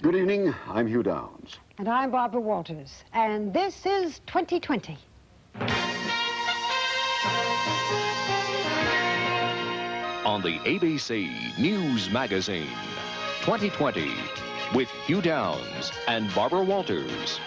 Good evening, I'm Hugh Downs. And I'm Barbara Walters, and this is 2020. On the ABC News Magazine, 2020, with Hugh Downs and Barbara Walters.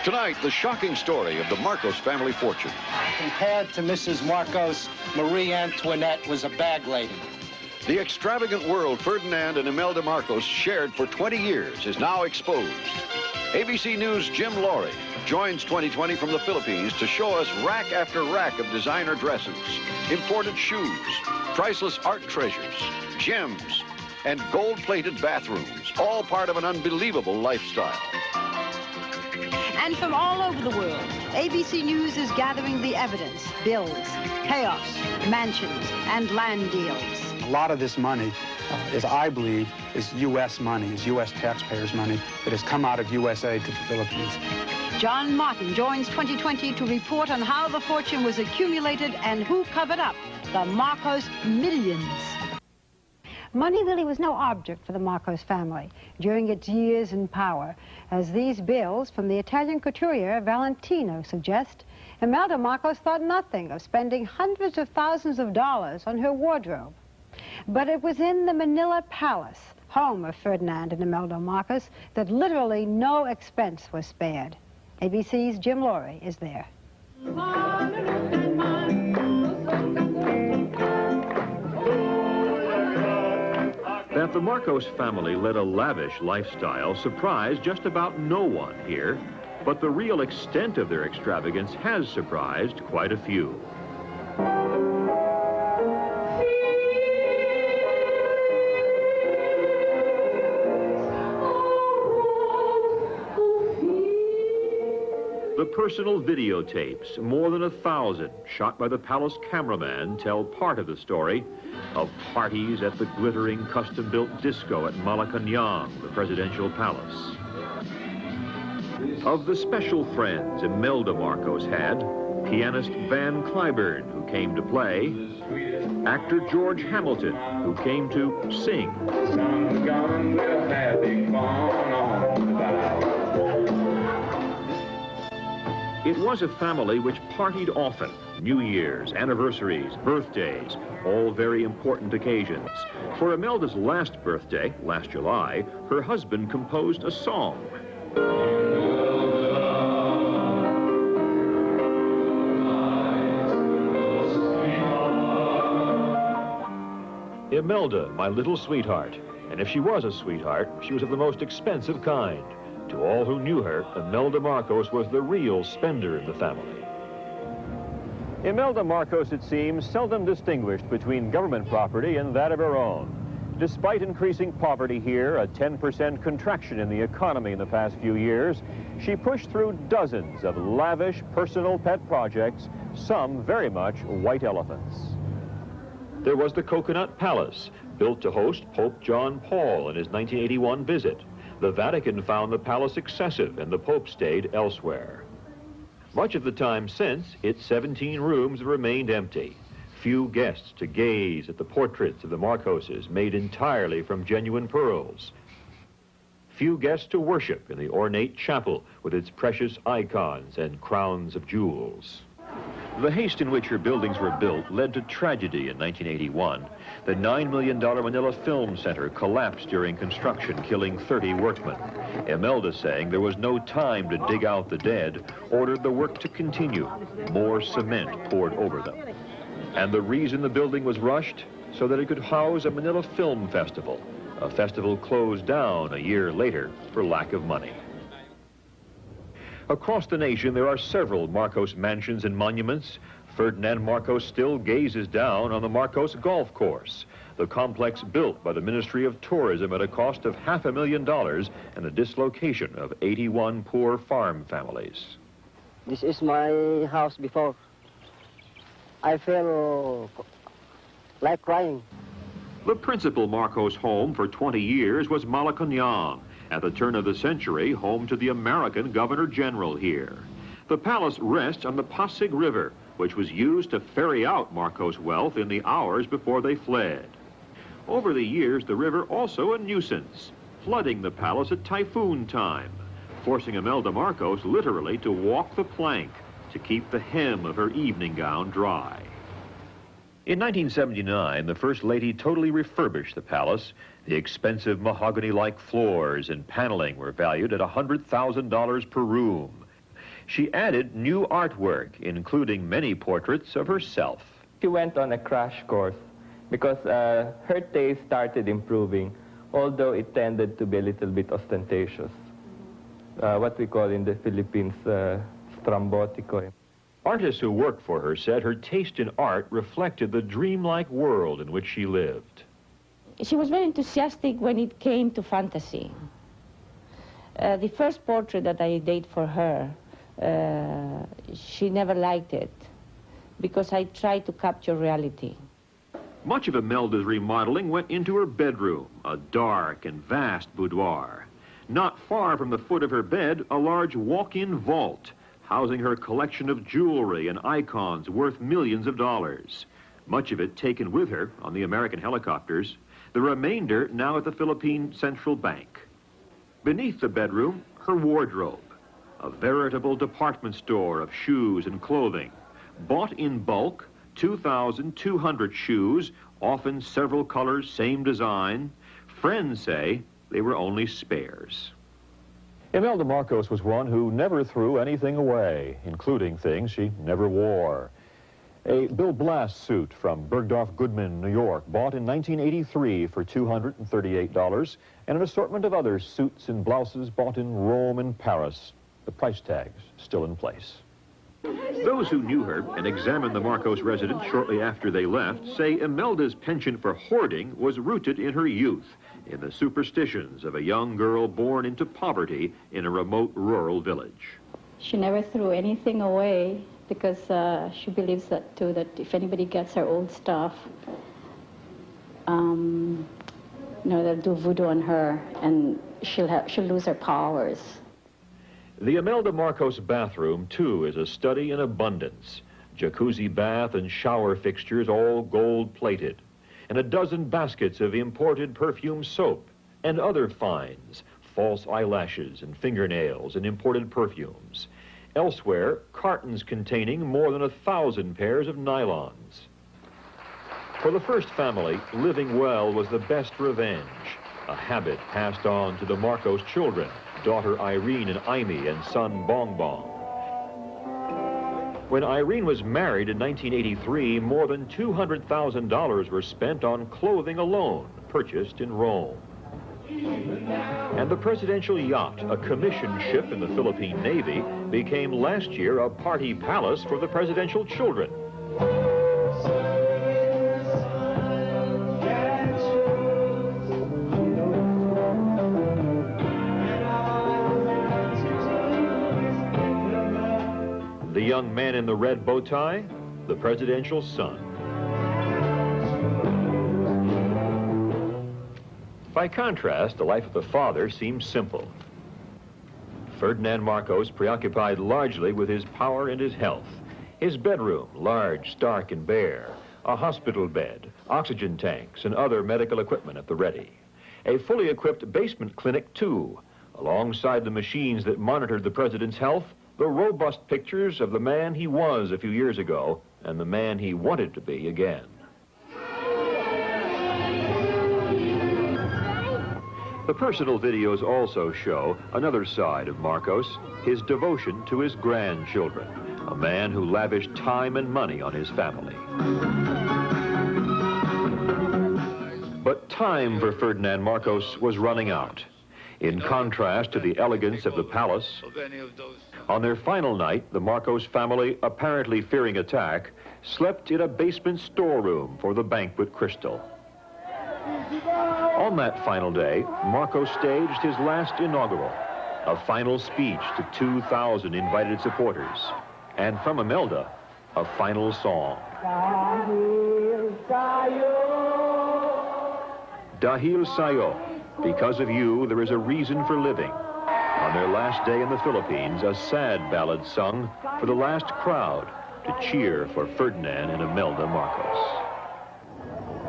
Tonight, the shocking story of the Marcos family fortune. Compared to Mrs. Marcos, Marie Antoinette was a bag lady. The extravagant world Ferdinand and Imelda Marcos shared for 20 years is now exposed. ABC News' Jim Laurie joins 2020 from the Philippines to show us rack after rack of designer dresses, imported shoes, priceless art treasures, gems, and gold-plated bathrooms, all part of an unbelievable lifestyle. And from all over the world, ABC News is gathering the evidence, bills, payoffs, mansions, and land deals. A lot of this money, I believe, is U.S. money, is U.S. taxpayers' money that has come out of U.S. aid to the Philippines. John Martin joins 2020 to report on how the fortune was accumulated and who covered up the Marcos millions. Money really was no object for the Marcos family during its years in power, as these bills from the Italian couturier Valentino suggest. Imelda Marcos thought nothing of spending hundreds of thousands of dollars on her wardrobe. But it was in the Manila Palace, home of Ferdinand and Imelda Marcos, that literally no expense was spared. ABC's Jim Laurie is there. That the Marcos family led a lavish lifestyle surprised just about no one here, but the real extent of their extravagance has surprised quite a few. The personal videotapes, more than 1,000, shot by the palace cameraman, tell part of the story of parties at the glittering custom-built disco at Malacañang, the presidential palace. Of the special friends Imelda Marcos had, pianist Van Cliburn, who came to play, actor George Hamilton, who came to sing. It was a family which partied often. New Year's, anniversaries, birthdays, all very important occasions. For Imelda's last birthday, last July, her husband composed a song. Imelda, my little sweetheart. And if she was a sweetheart, she was of the most expensive kind. To all who knew her, Imelda Marcos was the real spender in the family. Imelda Marcos, it seems, seldom distinguished between government property and that of her own. Despite increasing poverty here, a 10% contraction in the economy in the past few years, she pushed through dozens of lavish personal pet projects, some very much white elephants. There was the Coconut Palace, built to host Pope John Paul in his 1981 visit. The Vatican found the palace excessive and the Pope stayed elsewhere. Much of the time since, its 17 rooms remained empty. Few guests to gaze at the portraits of the Marcoses made entirely from genuine pearls. Few guests to worship in the ornate chapel with its precious icons and crowns of jewels. The haste in which her buildings were built led to tragedy in 1981. The $9 million Manila Film Center collapsed during construction, killing 30 workmen. Imelda, saying there was no time to dig out the dead, ordered the work to continue. More cement poured over them. And the reason the building was rushed? So that it could house a Manila Film Festival. A festival closed down a year later for lack of money. Across the nation, there are several Marcos mansions and monuments. Ferdinand Marcos still gazes down on the Marcos Golf Course, the complex built by the Ministry of Tourism at a cost of $500,000 and the dislocation of 81 poor farm families. This is my house before. I feel like crying. The principal Marcos home for 20 years was Malacañang. At the turn of the century, home to the American Governor General here. The palace rests on the Pasig River, which was used to ferry out Marcos' wealth in the hours before they fled. Over the years, the river also a nuisance. flooding the palace at typhoon time, forcing Imelda Marcos literally to walk the plank to keep the hem of her evening gown dry. In 1979, the First Lady totally refurbished the palace. The expensive mahogany-like floors and paneling were valued at $100,000 per room. She added new artwork, including many portraits of herself. She went on a crash course because her taste started improving, although it tended to be a little bit ostentatious. What we call in the Philippines, strambotico. Artists who worked for her said her taste in art reflected the dreamlike world in which she lived. She was very enthusiastic when it came to fantasy. The first portrait that I did for her, she never liked it because I tried to capture reality. Much of Imelda's remodeling went into her bedroom, a dark and vast boudoir. Not far from the foot of her bed, a large walk-in vault, housing her collection of jewelry and icons worth millions of dollars. Much of it taken with her on the American helicopters, the remainder now at the Philippine Central Bank. Beneath the bedroom, her wardrobe, a veritable department store of shoes and clothing. Bought in bulk, 2,200 shoes, often several colors, same design. Friends say they were only spares. Imelda Marcos was one who never threw anything away, including things she never wore. A Bill Blass suit from Bergdorf Goodman, New York, bought in 1983 for $238, and an assortment of other suits and blouses bought in Rome and Paris. The price tags still in place. Those who knew her and examined the Marcos residence shortly after they left say Imelda's penchant for hoarding was rooted in her youth, in the superstitions of a young girl born into poverty in a remote rural village. She never threw anything away because she believes that too, that if anybody gets her old stuff, you know, they'll do voodoo on her and she'll lose her powers. The Imelda Marcos bathroom, too, is a study in abundance. Jacuzzi bath and shower fixtures, all gold-plated, and a dozen baskets of imported perfume soap and other finds, false eyelashes and fingernails and imported perfumes. Elsewhere, cartons containing more than 1,000 pairs of nylons. For the first family, living well was the best revenge, a habit passed on to the Marcos children, daughter Irene and Amy and son Bong Bong. When Irene was married in 1983, more than $200,000 were spent on clothing alone, purchased in Rome. And the presidential yacht, a commissioned ship in the Philippine Navy, became last year a party palace for the presidential children. The young man in the red bow tie, the presidential son. By contrast, the life of the father seems simple. Ferdinand Marcos preoccupied largely with his power and his health. His bedroom, large, stark, and bare. A hospital bed, oxygen tanks, and other medical equipment at the ready. A fully equipped basement clinic, too. Alongside the machines that monitored the president's health, the robust pictures of the man he was a few years ago and the man he wanted to be again. The personal videos also show another side of Marcos, his devotion to his grandchildren, a man who lavished time and money on his family. But time for Ferdinand Marcos was running out. In contrast to the elegance of the palace, on their final night, the Marcos family, apparently fearing attack, slept in a basement storeroom for the banquet crystal. On that final day, Marcos staged his last inaugural, a final speech to 2,000 invited supporters, and from Imelda, a final song. Dahil Sayo, because of you, there is a reason for living. On their last day in the Philippines, a sad ballad sung for the last crowd to cheer for Ferdinand and Imelda Marcos.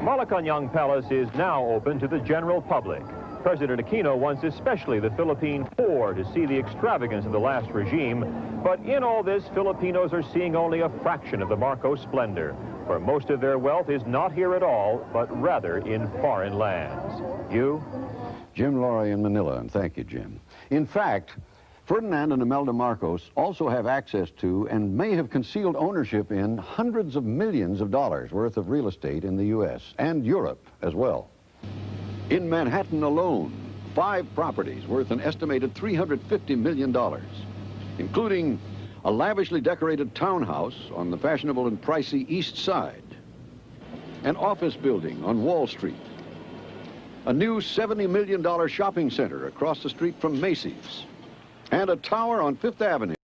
Malacañang Palace is now open to the general public. President Aquino wants especially the Philippine poor to see the extravagance of the last regime. But in all this, Filipinos are seeing only a fraction of the Marcos splendor, for most of their wealth is not here at all, but rather in foreign lands. You? Jim Laurie in Manila, and thank you, Jim. In fact, Ferdinand and Imelda Marcos also have access to and may have concealed ownership in hundreds of millions of dollars worth of real estate in the U.S. and Europe as well. In Manhattan alone, 5 properties worth an estimated $350 million, including a lavishly decorated townhouse on the fashionable and pricey East Side, an office building on Wall Street, a new $70 million shopping center across the street from Macy's, and a tower on Fifth Avenue.